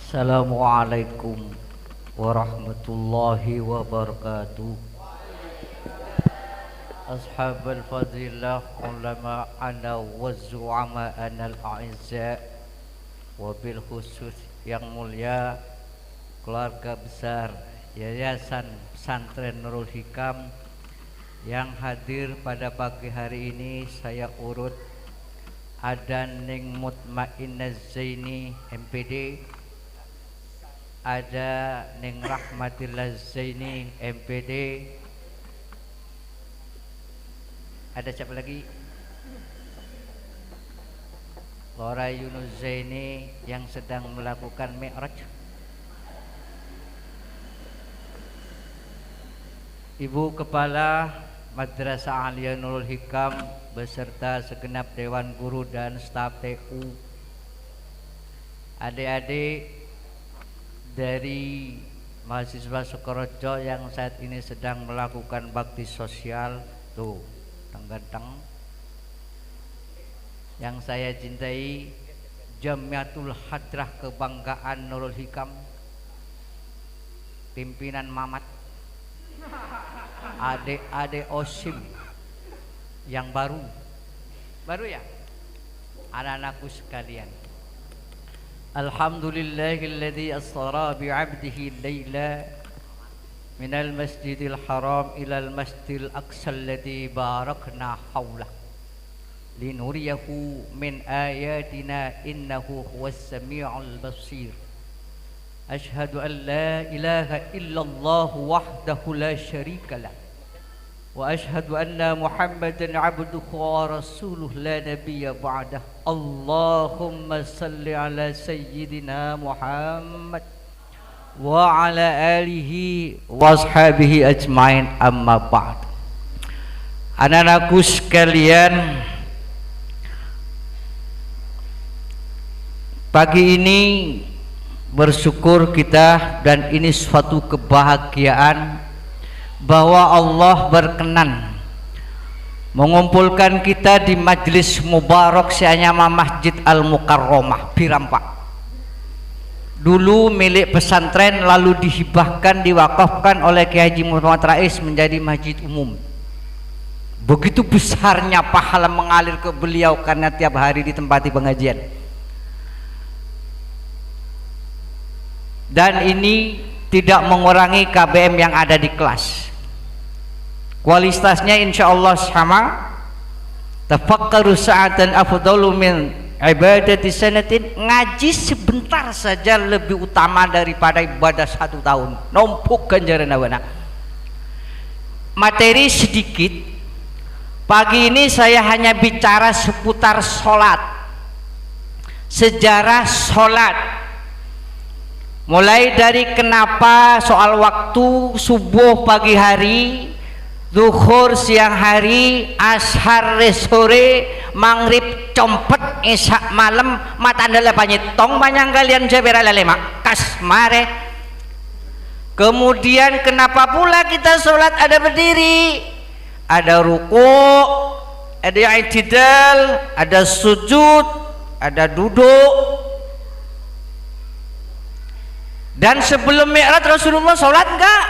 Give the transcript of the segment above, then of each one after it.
Assalamualaikum warahmatullahi wabarakatuh. Ashabul fadilah ulama ana wa zu'ama anal a'izza, wabil khusus yang mulia keluarga besar Yayasan Pesantren Nurul Hikam yang hadir pada pagi hari ini. Saya urut ada Ning Mutmainnah Zaini MPD, ada Ning Rahmatillah Zaini MPD, ada siapa lagi? Laura Yunus Zaini yang sedang melakukan mi'raj. Ibu Kepala Madrasah Aliyah Nurul Hikam beserta segenap Dewan Guru dan staf TU, adik-adik dari mahasiswa Sukorojo yang saat ini sedang melakukan bakti sosial, tuh ganteng yang saya cintai, Jamiatul Hadrah Kebanggaan Nurul Hikam, pimpinan Mamat, adik-adik Osim yang baru ya, anak-anakku sekalian. Alhamdulillahilladzi asra bi'abdihi layla minal masjidil haram ilal masjidil aqsa alladzi barakna hawlah linuriyahu min ayatina innahu huwas sami'ul basir. Ashhadu an la ilaha illallah wahdahu la syarikalah wa ashhadu anna Muhammadan abduhu wa rasuluh la nabiyya ba'dah. Allahumma salli ala sayyidina Muhammad wa ala alihi wa ashabihi ajmain, amma ba'd. Anak-anakku sekalian, pagi ini bersyukur kita dan ini suatu kebahagiaan bahwa Allah berkenan mengumpulkan kita di majlis mubarak Syanyama Masjid Al-Mukarramah Birampak. Dulu milik pesantren, lalu dihibahkan, diwakafkan oleh Kiai Haji Muhammad Rais menjadi masjid umum. Begitu besarnya pahala mengalir ke beliau karena tiap hari ditempati pengajian. Dan ini tidak mengurangi KBM yang ada di kelas. Kualitasnya insya Allah sama. Tafakkaru sa'atan afdalu min ibadati sanatin. Ngaji sebentar saja lebih utama daripada ibadah 1 tahun. Numpuk ganjaran awana. Materi sedikit. Pagi ini saya hanya bicara seputar sholat, sejarah sholat, mulai dari kenapa soal waktu subuh pagi hari, zuhur siang hari, ashar sore, maghrib compet, isya malam, mata andala panyitong banyak kalian jabera lelema kasmare. Kemudian kenapa pula kita sholat ada berdiri, ada ruku, ada i'tidal, ada sujud, ada duduk. Dan sebelum mi'raj Rasulullah sholat enggak?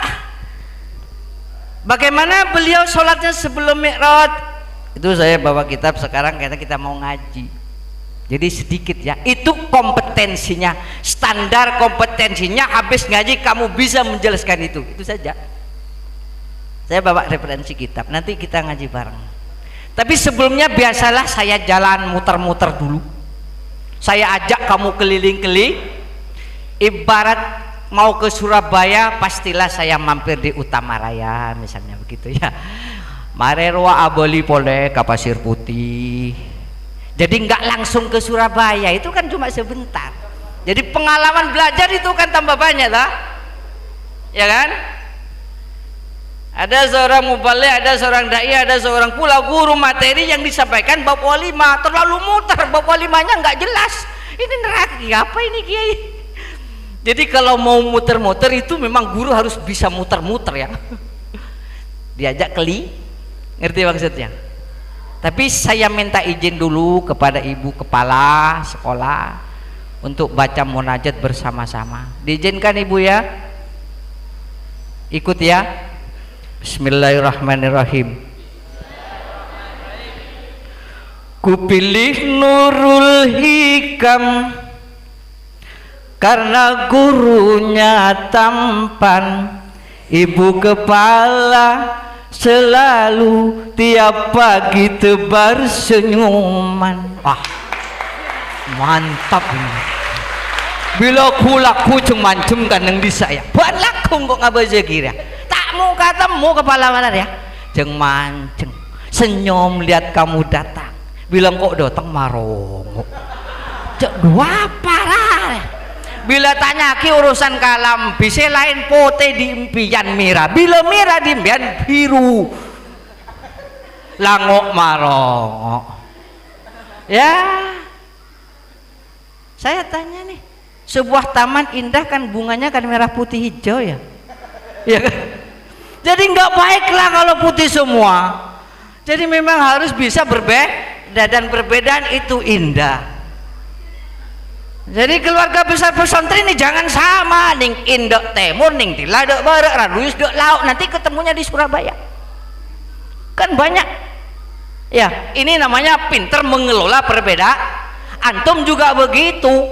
Bagaimana beliau sholatnya sebelum mi'raj? Itu saya bawa kitab sekarang karena kita mau ngaji. Jadi sedikit ya, itu kompetensinya, standar kompetensinya. Habis ngaji kamu bisa menjelaskan itu saja. Saya bawa referensi kitab, nanti kita ngaji bareng. Tapi sebelumnya biasalah saya jalan muter-muter dulu. Saya ajak kamu keliling-keliling. Ibarat mau ke Surabaya, pastilah saya mampir di Utama Raya misalnya begitu ya. Marerwa Aboli Pole ke Pasir Putih. Jadi nggak langsung ke Surabaya, itu kan cuma sebentar. Jadi pengalaman belajar itu kan tambah banyak lah, ya kan? Ada seorang mubalik, ada seorang dai, ada seorang pula guru materi yang disampaikan bab walimah, terlalu muter, bab walimahnya nggak jelas. Ini neraki apa ini Kiai? Jadi kalau mau muter-muter itu memang guru harus bisa muter-muter ya. Diajak ngerti maksudnya? Tapi saya minta izin dulu kepada ibu kepala sekolah untuk baca munajat bersama-sama. Diizinkan Ibu ya? Ikut ya. Bismillahirrahmanirrahim. Kupilih Nurul Hikam karena gurunya tampan, ibu kepala selalu tiap pagi tebar senyuman. Wah, mantap ini. Bila kulaku cem kan yang di saya buat laku kok nggak bisa kira tak mau ketemu kepala mana ya jeng manceng senyum lihat kamu datang bilang kok datang marongo cek dua parah. Bila tanya ki urusan kalam bisa lain pote di impian mira bila mira di impian biru langok marongo ya. Saya tanya nih, sebuah taman indah kan bunganya kan merah putih hijau ya, ya kan? Jadi nggak baiklah kalau putih semua. Jadi memang harus bisa berbeda dan perbedaan itu indah. Jadi keluarga besar pesantren ini jangan sama, ning indok timur, ning tiladok barat, raduis dok laut, nanti ketemunya di Surabaya. Kan banyak. Ya, ini namanya pinter mengelola perbedaan. Antum juga begitu.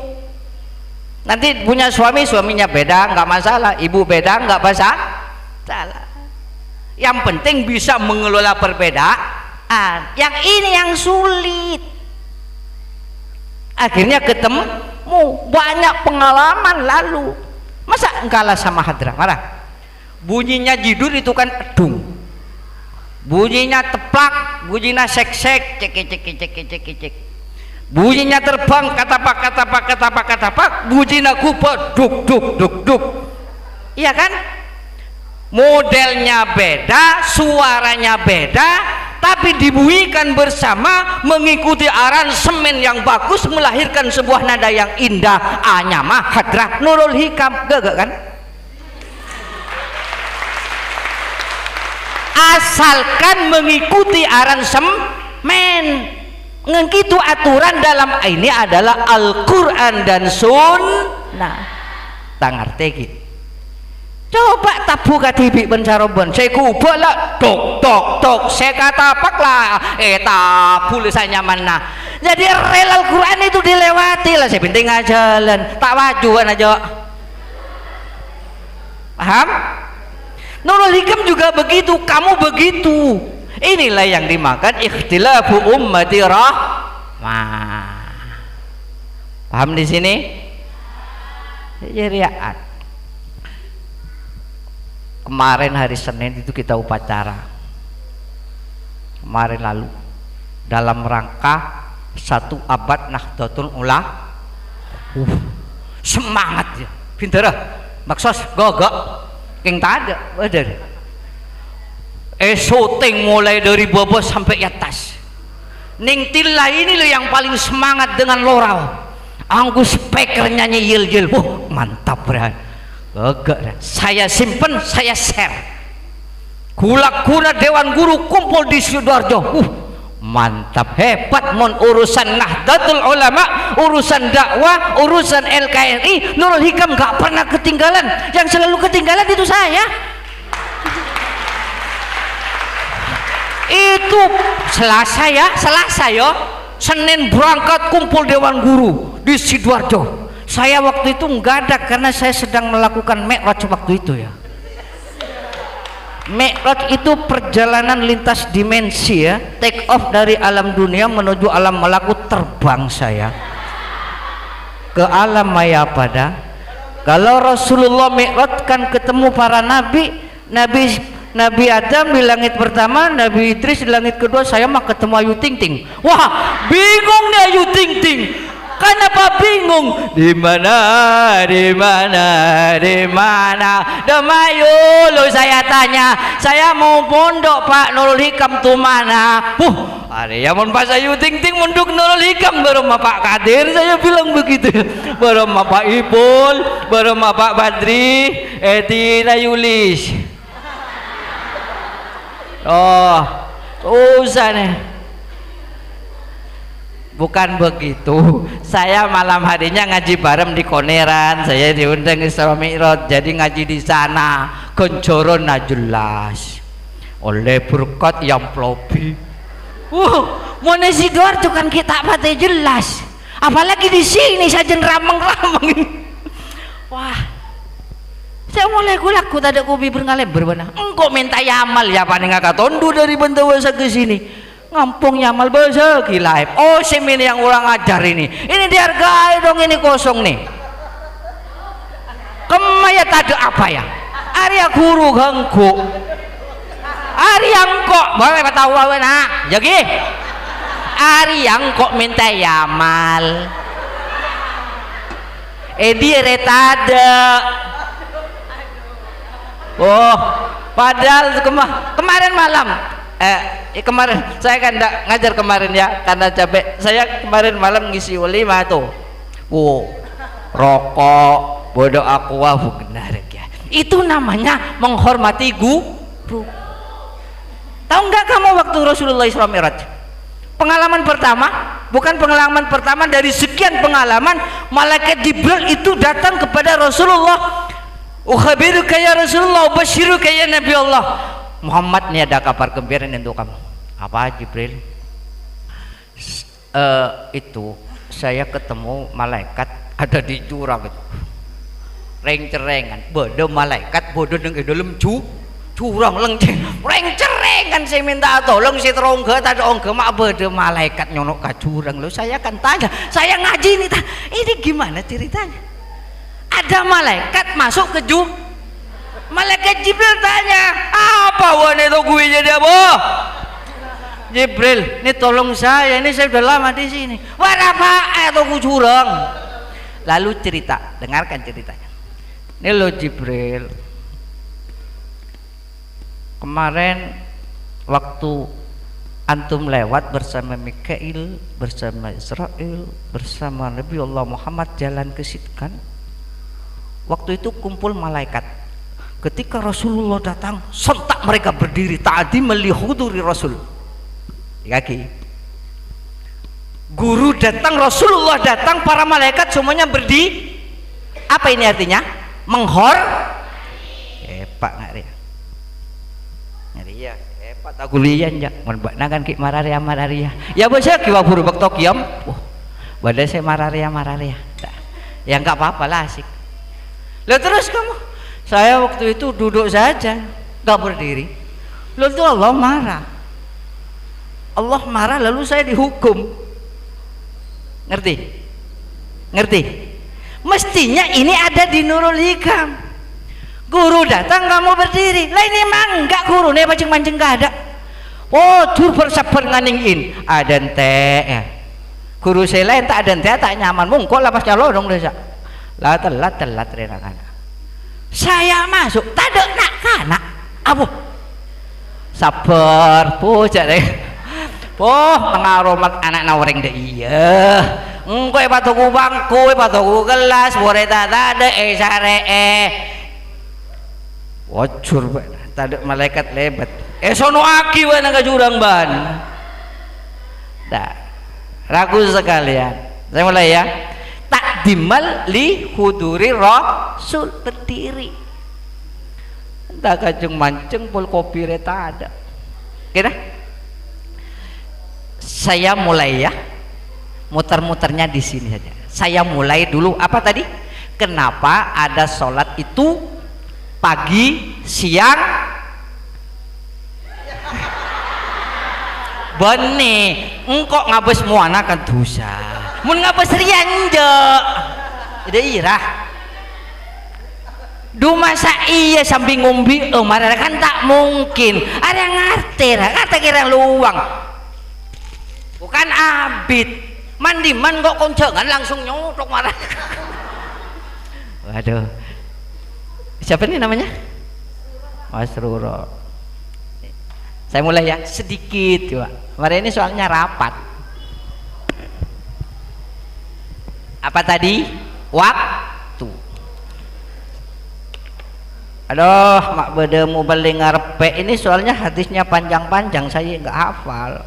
Nanti punya suami, suaminya beda nggak masalah, ibu beda nggak masalah. Yang penting bisa mengelola perbedaan. Yang ini yang sulit. Akhirnya ketemu banyak pengalaman lalu. Masa kalah sama hadrah? Marah. Bunyinya jidur itu kan edung. Bunyinya teplak, bunyinya sek-sek, cek. Bunyinya terbang katapak, bunyinya kupa duk. Iya kan? Modelnya beda, suaranya beda, tapi dibunyikan bersama mengikuti aransemen yang bagus melahirkan sebuah nada yang indah. Anyama hadrah Nurul Hikam, gagak kan? Asalkan mengikuti aransemen. Ngekitu aturan dalam ini adalah Al-Quran dan Sunnah. Tak ngerti gitu. Coba tabu katibi pencarobon. Saya kubah lah, tok. Saya kata apa lah? Tabu lisannya mana? Jadi rel Al-Quran itu dilewati lah. Saya penting jalan. Tak wajuan aja. Paham? Nurul Hikam juga begitu. Kamu begitu. Inilah yang dimakan ikhtilafu ummati rahmah. Paham di sini? Jeriat. Kemarin hari Senin itu kita upacara. Kemarin lalu dalam rangka 1 abad Nahdlatul Ulama. Semangat ya. Pinter maksos gogok. King tak ada. Syuting mulai dari bawah sampai atas. Ning Tilla ini loh yang paling semangat dengan lorau. Anggu speaker nyanyi yel. Mantap berat. Gagak. Saya simpen, saya share. Guna Dewan Guru kumpul di Sidoarjo. Mantap, hebat mon urusan Nahdlatul Ulama, urusan dakwah, urusan LKRI. Nurul Hikam gak pernah ketinggalan. Yang selalu ketinggalan itu saya. Itu Selasa ya, Senin berangkat kumpul Dewan Guru di Sidoarjo. Saya waktu itu nggak ada karena saya sedang melakukan Mi'raj waktu itu ya. Mi'raj itu perjalanan lintas dimensi ya, take off dari alam dunia menuju alam malakut, terbang saya ke alam maya pada. Kalau Rasulullah Mi'raj kan ketemu para Nabi Adam di langit pertama, Nabi Idris di langit kedua, saya mah ketemu Ayu Ting Ting. Wah, bingung nih Ayu Ting Ting. Kenapa bingung? Di mana? Demayu lo saya tanya. Saya mau pondok Pak Nurul Hikam tuh mana? Ada yang mau pas Ayu Ting Ting munduk Nurul Hikam baru Pak Kadir, saya bilang begitu. Baru Pak Ipul, baru Pak Badri, Tina Yulis. Usah nih. Bukan begitu, saya malam harinya ngaji bareng di Koneran, saya diundang Isra Mi'raj, jadi ngaji di sana, koncoron jelas, oleh berkat yang plobi. Mau nasi Sidoarjo kan kita pati jelas, apalagi di sini saja rameng-rameng. Wah, saya mulai kulaku tadi kubi berngalem berbana. Engkau minta yamal ya paling ngaka tondu dari Bentawasa ke sini. Ngampung nyamal bahasa gila. Oh sim ini yang ulang ajar ini dihargai dong, ini kosong nih kemaya tadi apa ya Arya guru ganggu Aryang kok boleh tahu nak jadi Aryang kok minta yamal dia retada. Oh padahal kemarin malam kemarin saya kan enggak ngajar kemarin ya karena capek. Saya kemarin malam ngisi ulima tuh. Rokok bodoh aqua benar ya. Itu namanya menghormati guru. Tahu enggak kamu waktu Rasulullah Isra Mi'raj? Pengalaman pertama, bukan pengalaman pertama dari sekian pengalaman, malaikat Jibril itu datang kepada Rasulullah. Ukhabiruka ya Rasulullah, ubashiruka ya Nabi Allah. Muhammad, ini ada kabar gembira untuk kamu. Apa Jibril? Itu saya ketemu malaikat ada di jurang itu. Reng-cerengan, bodoh malaikat bodoh dengan dalam jurang lengceng. Reng-cerengan saya minta tolong si terongga tadi ongga mak bodoh malaikat nyonok ke jurang. Lo saya akan tanya, saya ngaji ini gimana ceritanya? Ada malaikat masuk ke jurang. Malaikat Jibril tanya, apa wanita gue jadi apa? Jibril, ini tolong saya, ini saya udah lama di sini. Wah apa? Atau gue curang. Lalu cerita, dengarkan ceritanya. Ini lo Jibril, kemarin waktu antum lewat bersama Mikail, bersama Israel, bersama Nabi Allah Muhammad jalan ke situ kan? Waktu itu kumpul malaikat. Ketika Rasulullah datang, sontak mereka berdiri ta'dim melihuduri Rasul. Kaki. Guru datang, Rasulullah datang, para malaikat semuanya berdiri. Apa ini artinya? Pak ngari. Ngari ya. Pak tak kulian ya. Menbakna kan ki mararia. Ya bosnya kiwa buru bak tokiam. Badai saya mararia. Ya enggak apa-apa lah asik. Lalu terus kamu? Saya waktu itu duduk saja, gak berdiri. Lalu Allah marah lalu saya dihukum. Ngerti? Mestinya ini ada di Nurul Hikam. Guru datang kamu berdiri. Lah ini emang enggak guru nih pancing-pancing gak ada. Oh tur bersabar nganingin. Adente ya. Guru saya lain tak adente tak nyaman. Mungkol lah pas calon dong desa. Lah telat renakan. Saya masuk tadi nak kana abu sabar pucak deh pengarumat anak nawaring deh iya engkau patuku bangku patuku gelas boleh tata deh sare wacur tadi malaikat lebat sono aki wana jurang ban dah ragu sekalian saya mulai ya. Takdimal li huduri Rasul berdiri. Entah kacung mancing pol kopi reta ada. Kira? Saya mulai ya. Muter-muternya di sini saja. Saya mulai dulu apa tadi? Kenapa ada sholat itu pagi, siang, benih? Engkau ngabes muana kan dosa. Mun ngabes rian je ide irah du masa iya sambil ngumbi marah kan tak mungkin ada yang ngerti kata kira luang bukan abid mandiman kok koncengan langsung nyotok marah. Waduh siapa ini namanya? Mas Ruro. Saya mulai ya sedikit coba. Kemarin ini soalnya rapat. Apa tadi? Waktu. Aduh, mak bede mau beli ngarepe ini soalnya hadisnya panjang-panjang saya nggak hafal.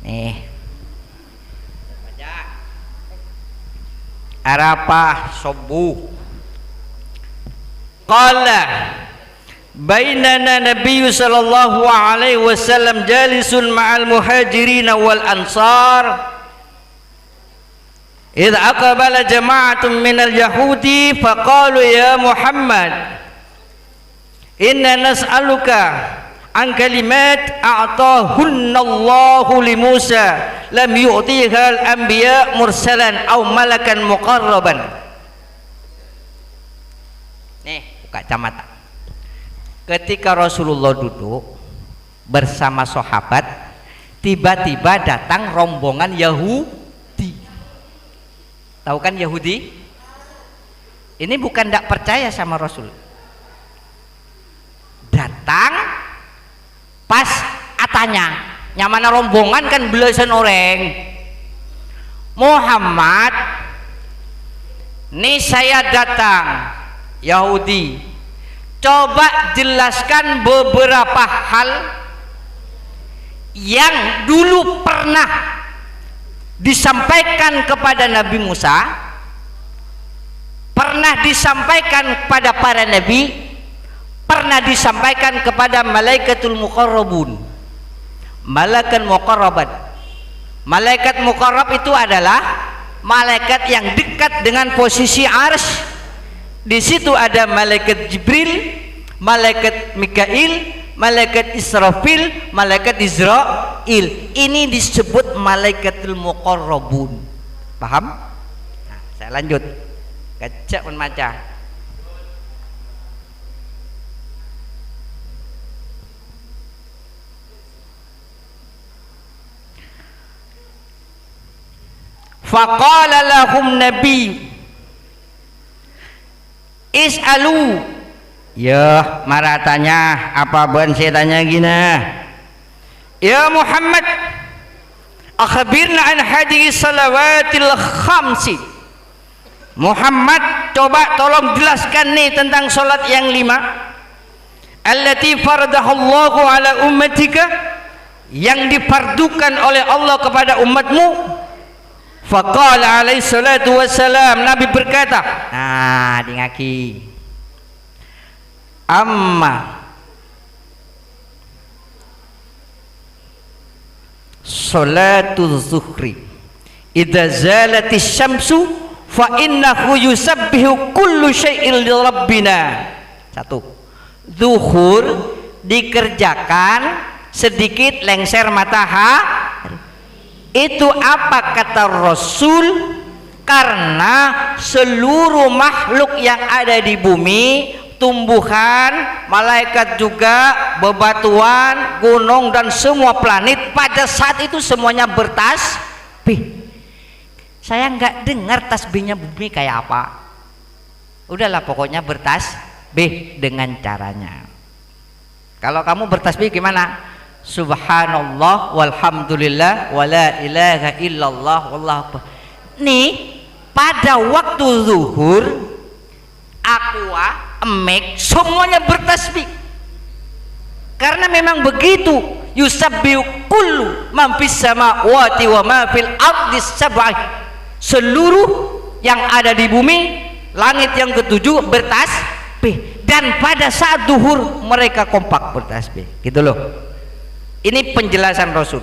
Nih. Arafah subuh. Qala bainana Nabi sallallahu alaihi wasallam jalisun ma'al muhajirin wal ansar idh aqbala jama'atun minal yahudi faqalu ya Muhammad inna nas'aluka an kalimat a'tahunna Allahu li Musa lam yu'tiha al-anbiya mursalan aw malakan muqarraban. Nih buka kacamata. Ketika Rasulullah duduk bersama sahabat, tiba-tiba datang rombongan Yahudi. Tahu kan Yahudi? Ini bukan tidak percaya sama Rasul. Datang pas atanya, nyamana rombongan kan belasan orang. Muhammad, nih saya datang Yahudi. Coba jelaskan beberapa hal yang dulu pernah disampaikan kepada Nabi Musa, pernah disampaikan kepada para nabi, pernah disampaikan kepada malaikatul muqarrabun. Malaikat muqarrabat. Malaikat muqarrab itu adalah malaikat yang dekat dengan posisi arsy. Di situ ada malaikat Jibril, malaikat Mikail, malaikat Israfil, malaikat Israil. Ini disebut malaikatul muqarrabun. Paham? Nah, saya lanjut. Kacak membaca. Faqala lahum nabi is'alu. Ya, marah tanya apa ban saya tanya gini. Ya Muhammad, akhbirna an hadhihi salawatil khamsi. Muhammad, coba tolong jelaskan nih tentang salat yang 5. Allati faradahallahu ala ummatika, yang difardukan oleh Allah kepada umatmu. Faqala alaihi salatu wassalam, Nabi berkata, nah dingaki, amma salatul zuhri idza zalatis syamsu fa innahu yusabbihu kullu syai'in li rabbina. Satu, zuhur dikerjakan sedikit lengser matahari. Itu apa kata Rasul? Karena seluruh makhluk yang ada di bumi, tumbuhan, malaikat juga, bebatuan, gunung dan semua planet pada saat itu semuanya bertasbih. Saya nggak dengar tasbihnya bumi kayak apa. Udahlah pokoknya bertasbih dengan caranya. Kalau kamu bertasbih gimana? Subhanallah walhamdulillah wala ilaha illallah wallahu akbar. Nih pada waktu zuhur, aqua, emek semuanya bertasbih. Karena memang begitu, yusabbihu kullu man fis samawati wa ma fil ardi sab'ah. Seluruh yang ada di bumi, langit yang ketujuh bertasbih. Dan pada saat zuhur mereka kompak bertasbih. Gitu loh. Ini penjelasan Rasul.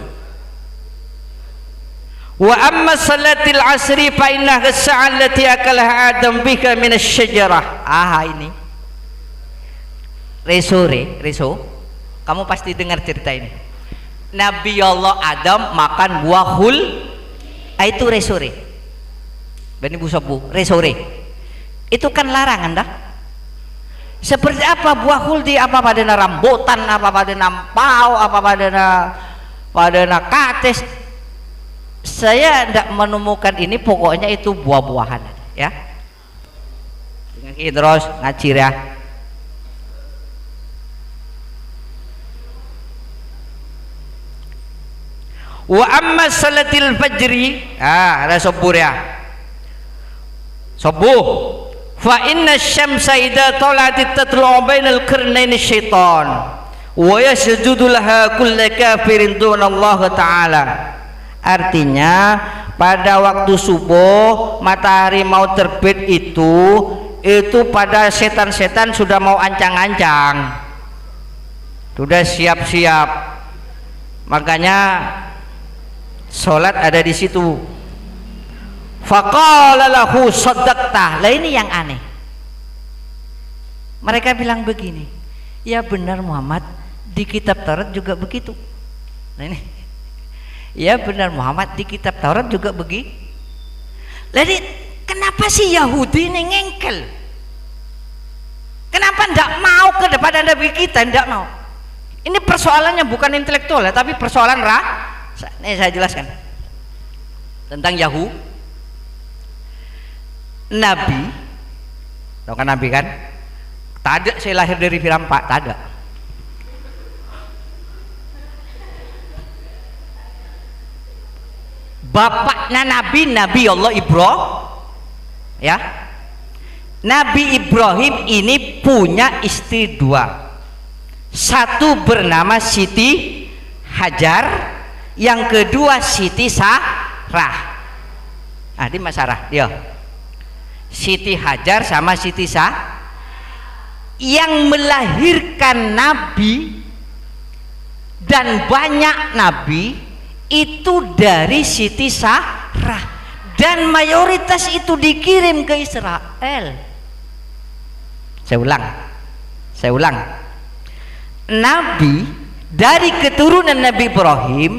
Wa amma salatil asri fa innaha as-sa'ah allati akalaha Adam bika min asy-syajarah. Ini. Reso. Kamu pasti dengar cerita ini. Nabi Allah Adam makan buah hul. Itu resore. Bani Bu Sobu, resore. Itu kan larangan dah. Seperti apa buah huldi, apa pada rambutan, apa pada nampau, apa pada kates. Saya tidak menemukan ini, pokoknya itu buah-buahan ya. Dengan terus ngacir ya. Wa amma salatil fajri, ada subuh ya. Subuh. Fa inna syamsa idza tala'at tatlu'u bainal qarnaini syaitan wa yasjudu laha kullu kafirin dunallahu ta'ala. Artinya pada waktu subuh matahari mau terbit itu pada setan-setan sudah mau ancang-ancang, sudah siap-siap, makanya sholat ada di situ. Faqala lahu shaddaqta. Lah ini yang aneh, mereka bilang begini, ya benar Muhammad, di kitab Taurat juga begitu. Nah ini, ya benar Muhammad, di kitab Taurat juga begitu. Jadi kenapa sih Yahudi ini ngengkel? Kenapa tidak mau ke depan Nabi kita? Tidak mau. Ini persoalannya bukan intelektual ya, tapi persoalan ini saya jelaskan tentang Nabi. Tahu kan Nabi kan? Tak ada saya lahir dari Firampak, tak ada. Bapaknya Nabi Allah Ibrahim, ya. Nabi Ibrahim ini punya istri dua, satu bernama Siti Hajar, yang kedua Siti Sarah. Di Mas Sarah dia Siti Hajar sama Siti Sarah. Yang melahirkan Nabi dan banyak Nabi itu dari Siti Sarah, dan mayoritas itu dikirim ke Israel. Saya ulang, Nabi dari keturunan Nabi Ibrahim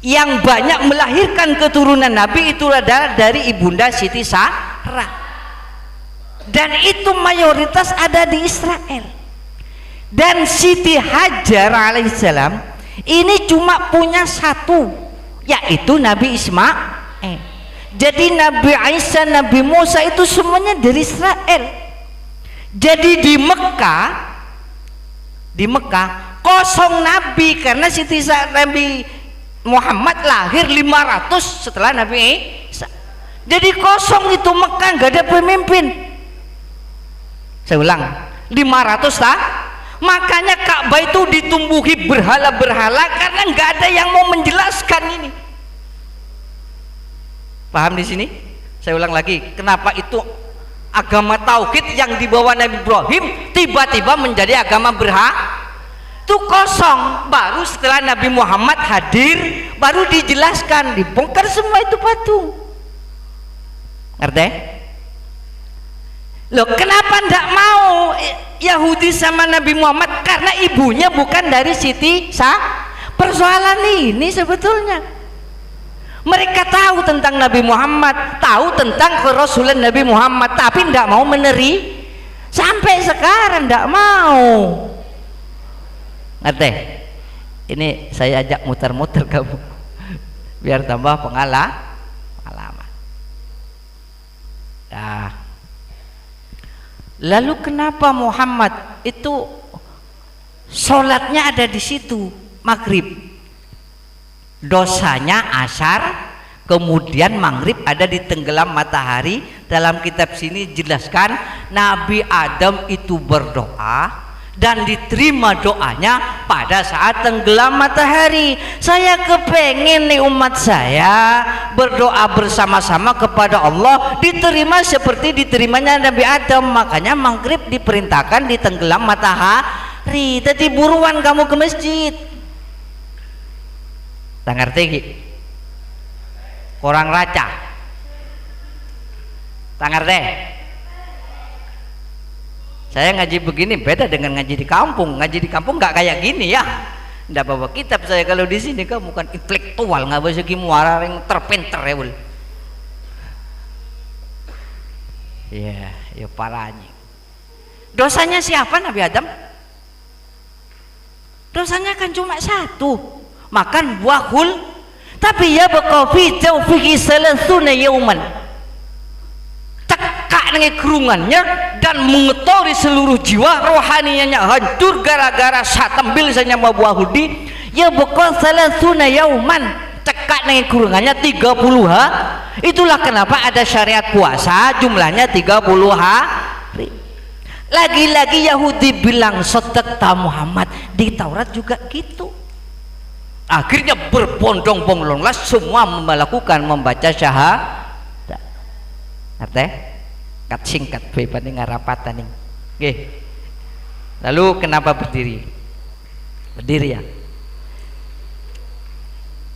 yang banyak melahirkan keturunan Nabi itu adalah dari ibunda Siti Sarah, dan itu mayoritas ada di Israel. Dan Siti Hajar alaihissalam ini cuma punya satu, yaitu Nabi Ismail. Jadi Nabi Isa, Nabi Musa itu semuanya dari Israel. Jadi di Mekah kosong Nabi, karena Nabi Muhammad lahir 500 setelah Nabi Isa. Jadi kosong itu Mekah, nggak ada pemimpin. Saya ulang, 500 tak? Makanya Ka'bah itu ditumbuhi berhala-berhala karena nggak ada yang mau menjelaskan ini. Paham di sini? Saya ulang lagi, kenapa itu agama tauhid yang dibawa Nabi Ibrahim tiba-tiba menjadi agama berhala? Itu kosong, baru setelah Nabi Muhammad hadir baru dijelaskan, dibongkar semua itu patung. Ngerti? Loh, kenapa ndak mau Yahudi sama Nabi Muhammad? Karena ibunya bukan dari Siti Sarah. Persoalan ini sebetulnya mereka tahu tentang Nabi Muhammad, tahu tentang kerasulan Nabi Muhammad, tapi ndak mau menerima. Sampai sekarang ndak mau. Ngerti? Ini saya ajak muter-muter kamu biar tambah pengalaman. Nah, lalu kenapa Muhammad itu sholatnya ada di situ maghrib, dosanya asar, kemudian maghrib ada di tenggelam matahari? Dalam kitab sini jelaskan Nabi Adam itu berdoa dan diterima doanya pada saat tenggelam matahari. Saya kepengen nih umat saya berdoa bersama-sama kepada Allah diterima seperti diterimanya Nabi Adam. Makanya maghrib diperintahkan di tenggelam matahari. Jadi buruan kamu ke masjid. Tak ngerti ki? Kurang raca. Tak ngerti? Saya ngaji begini beda dengan ngaji di kampung. Ngaji di kampung nggak kayak gini ya. Nggak bawa kitab saya. Kalau di sini kamu kan intelektual, nggak bisa muara yang terpinter ya bul. Ya parahnya. Dosanya siapa Nabi Adam? Dosanya kan cuma satu, makan buah hul. Tapi ya bakofi jaufi salasuna yauman, tekak dengan kerungannya dan mengetori seluruh jiwa rohaninya hancur gara-gara satambil saja buah hudi. Ya bakofi salasuna yauman, tekak dengan kerungannya 30 hari. Itulah kenapa ada syariat puasa jumlahnya 30 hari. Lagi-lagi Yahudi bilang shadaqta Muhammad, di Taurat juga gitu. Akhirnya berbondong-bondong semua melakukan membaca syahadat. Ngerti? Kat singkat bebas ngarapatan nih. Oke. Lalu kenapa berdiri? Berdiri ya.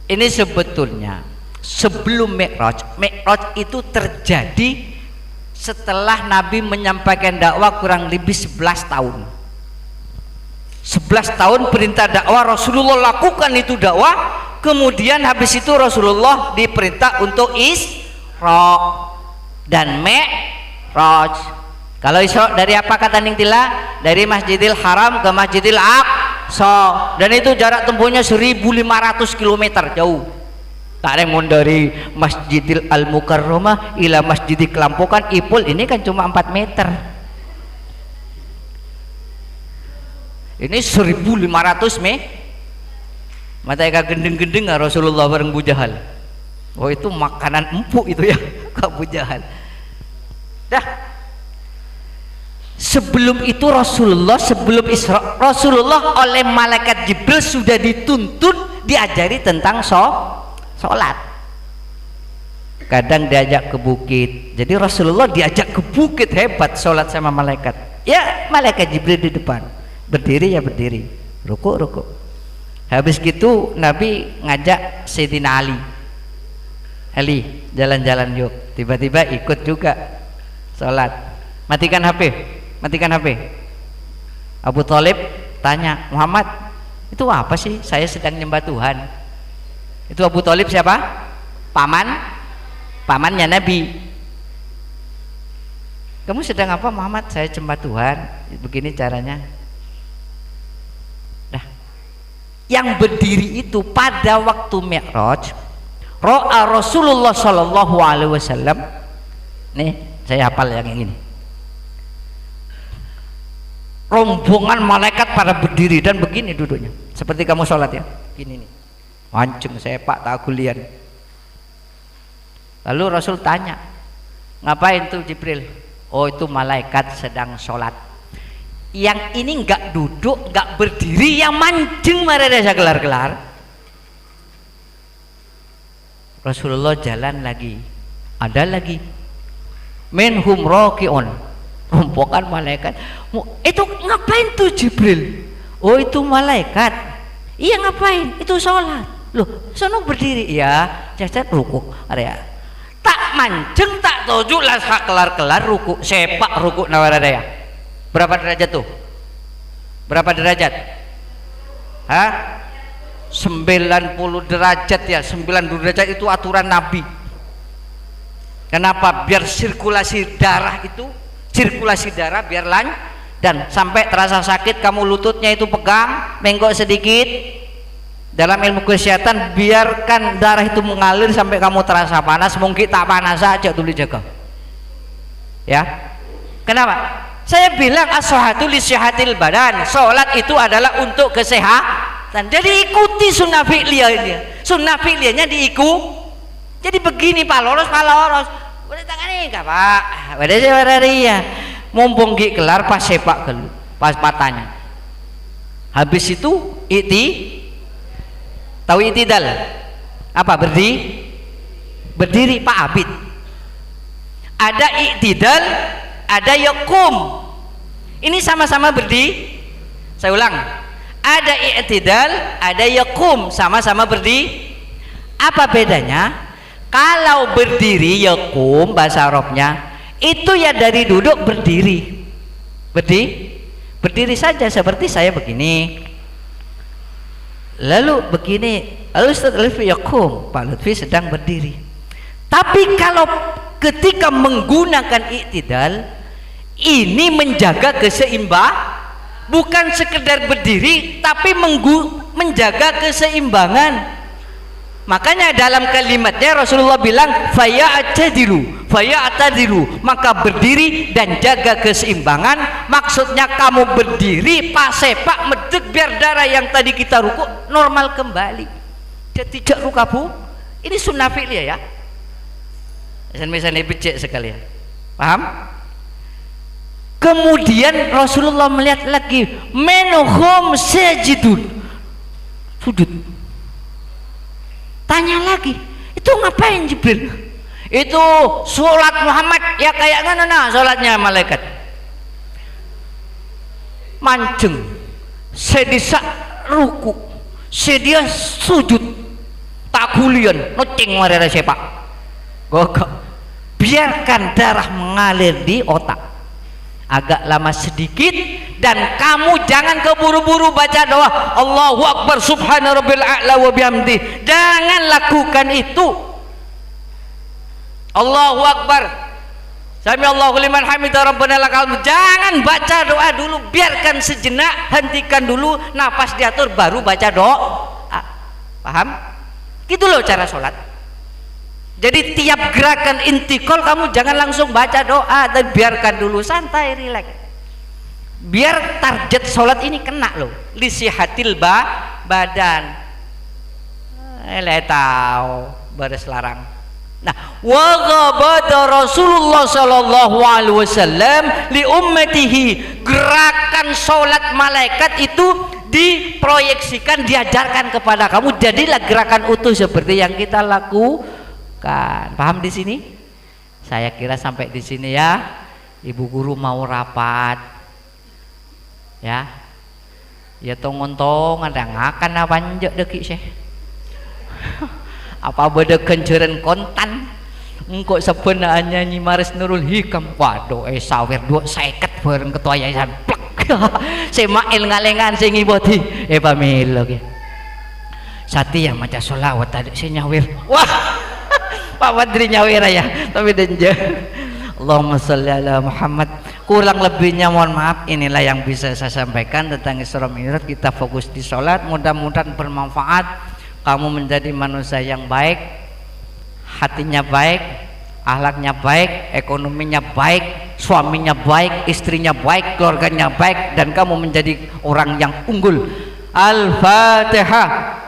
Ini sebetulnya sebelum Mi'raj. Mi'raj itu terjadi setelah Nabi menyampaikan dakwah kurang lebih 11 tahun. 11 tahun perintah dakwah, Rasulullah lakukan itu dakwah. Kemudian habis itu Rasulullah diperintah untuk Isra dan Mi'raj. Kalau Isra dari apa kata Ningtila? Dari Masjidil Haram ke Masjidil Aqsa, dan itu jarak tempuhnya 1500 km jauh. Tak ada dari Masjidil Al-Mukarramah ila Masjidil Kelampokan Ipul, ini kan cuma 4 meter. Ini 1500 Matanya gendeng-gendeng Rasulullah bareng Abu Jahal. Oh itu makanan empuk itu ya Abu Jahal. Dah. Sebelum itu Rasulullah, sebelum Isra, Rasulullah oleh malaikat Jibril sudah dituntun diajari tentang sholat. Kadang diajak ke bukit. Jadi Rasulullah diajak ke bukit, hebat sholat sama malaikat. Ya malaikat Jibril di depan, berdiri ya berdiri, rukuk. Habis gitu Nabi ngajak Sayyidina Ali jalan-jalan yuk. Tiba-tiba ikut juga sholat. Matikan HP. Abu Thalib tanya, Muhammad itu apa sih? Saya sedang nyembah Tuhan. Itu Abu Thalib siapa? Pamannya Nabi. Kamu sedang apa Muhammad? Saya nyembah Tuhan. Begini caranya. Nah, yang berdiri itu pada waktu Mi'raj, ro'a Rasulullah Shallallahu Alaihi Wasallam. Nih saya hafal yang ini. Rombongan malaikat pada berdiri dan begini duduknya, seperti kamu sholat ya, gini nih, mancung sepak tagulian. Lalu Rasul tanya, ngapain tuh Jibril? Oh itu malaikat sedang sholat. Yang ini nggak duduk, nggak berdiri, yang mancing mereka gelar-gelar. Rasulullah jalan lagi, ada lagi, minhum raki'un, rombongan malaikat. Itu ngapain tuh Jibril? Oh itu malaikat. Iya ngapain? Itu sholat. Loh sono berdiri ya, cacat rukuk area. Tak mancing tak toju lah kelar-kelar rukuk, sepak rukuk nawaradaya. Berapa derajat tuh? Berapa derajat? Hah? 90 derajat ya. 90 derajat itu aturan Nabi. Kenapa? Biar sirkulasi darah biar dan sampai terasa sakit kamu lututnya itu pegang, menggok sedikit. Dalam ilmu kesehatan biarkan darah itu mengalir sampai kamu terasa panas, mungkin tak panas saja dulu jaga. Ya. Kenapa? Saya bilang as-sholatu li syihatil badan. Sholat itu adalah untuk kesehatan. Jadi ikuti sunnah fi'liyahnya. Sunnah fi'liyahnya diikuti. Jadi begini Pak lurus. Boleh tangan ini enggak Pak? Boleh ya. Mumpung gak kelar pas sepak dulu, pas patahnya. Habis itu tahu itidal apa? Berdiri Pak Abid. Ada itidal, ada yakum. Ini sama-sama berdiri. Saya ulang, ada itidal, ada yakum, sama-sama berdiri. Apa bedanya? Kalau berdiri yakum bahasa Arabnya itu ya dari duduk berdiri, berdiri saja seperti saya begini, lalu begini, lalu setelah yakum Pak Lutfi sedang berdiri. Tapi kalau ketika menggunakan i'tidal ini menjaga keseimbangan, bukan sekedar berdiri tapi menjaga keseimbangan. Makanya dalam kalimatnya Rasulullah bilang faya'tadilu, maka berdiri dan jaga keseimbangan. Maksudnya kamu berdiri pas sepak medek biar darah yang tadi kita rukuk normal kembali. Jadi tidak rukabu. Ini sunnah fi'liyah ya. Misalnya becek sekali ya. Paham? Kemudian Rasulullah melihat lagi menhum sajidun, sujud. Tanya lagi, itu ngapain Jibril? Itu sholat Muhammad ya kayak mana sholatnya malaikat. Mancing, sedisa ruku, sedia sujud, tak kulian, noceng marera sepak. Gogok. Biarkan darah mengalir di otak. Agak lama sedikit, dan kamu jangan keburu-buru baca doa Allahu Akbar subhana rabbil a'la wa bihamdi. Jangan lakukan itu. Allahu Akbar sami Allahu liman hamidah rabbana lakal hamd. Jangan baca doa dulu, biarkan sejenak, hentikan dulu, napas diatur, baru baca doa. Paham? Gitu loh cara sholat. Jadi tiap gerakan intikal kamu jangan langsung baca doa, dan biarkan dulu, santai, rileks, biar target sholat ini kena loh, lisihatil badan. Tahu baris larang. Nah, wa ghabada Rasulullah sallallahu alaihi wasallam li ummatihi. Gerakan sholat malaikat itu diproyeksikan, diajarkan kepada kamu, jadilah gerakan utuh seperti yang kita lakukan. Paham di sini? Saya kira sampai di sini ya. Ibu guru mau rapat ya. Ya tong-tong ada ngakan apa njek deki sih. Apa beda kenceran kontan engkau sebenarnya Nyi Maris Nurul Hikam. Waduh sawer 250 bareng ketua yayasan plek. Semail ngalengan sing iboti pamilo ge. Sati yang maca sholawat tadi si nyawir. Wah Pak Badri nyawir ya, tapi denja. Allahumma sholli ala Muhammad. Kurang lebihnya mohon maaf. Inilah yang bisa saya sampaikan tentang Isra Mi'raj. Kita fokus di sholat, mudah-mudahan bermanfaat. Kamu menjadi manusia yang baik, hatinya baik, akhlaknya baik, ekonominya baik, suaminya baik, istrinya baik, keluarganya baik, dan kamu menjadi orang yang unggul. Al-Fatihah.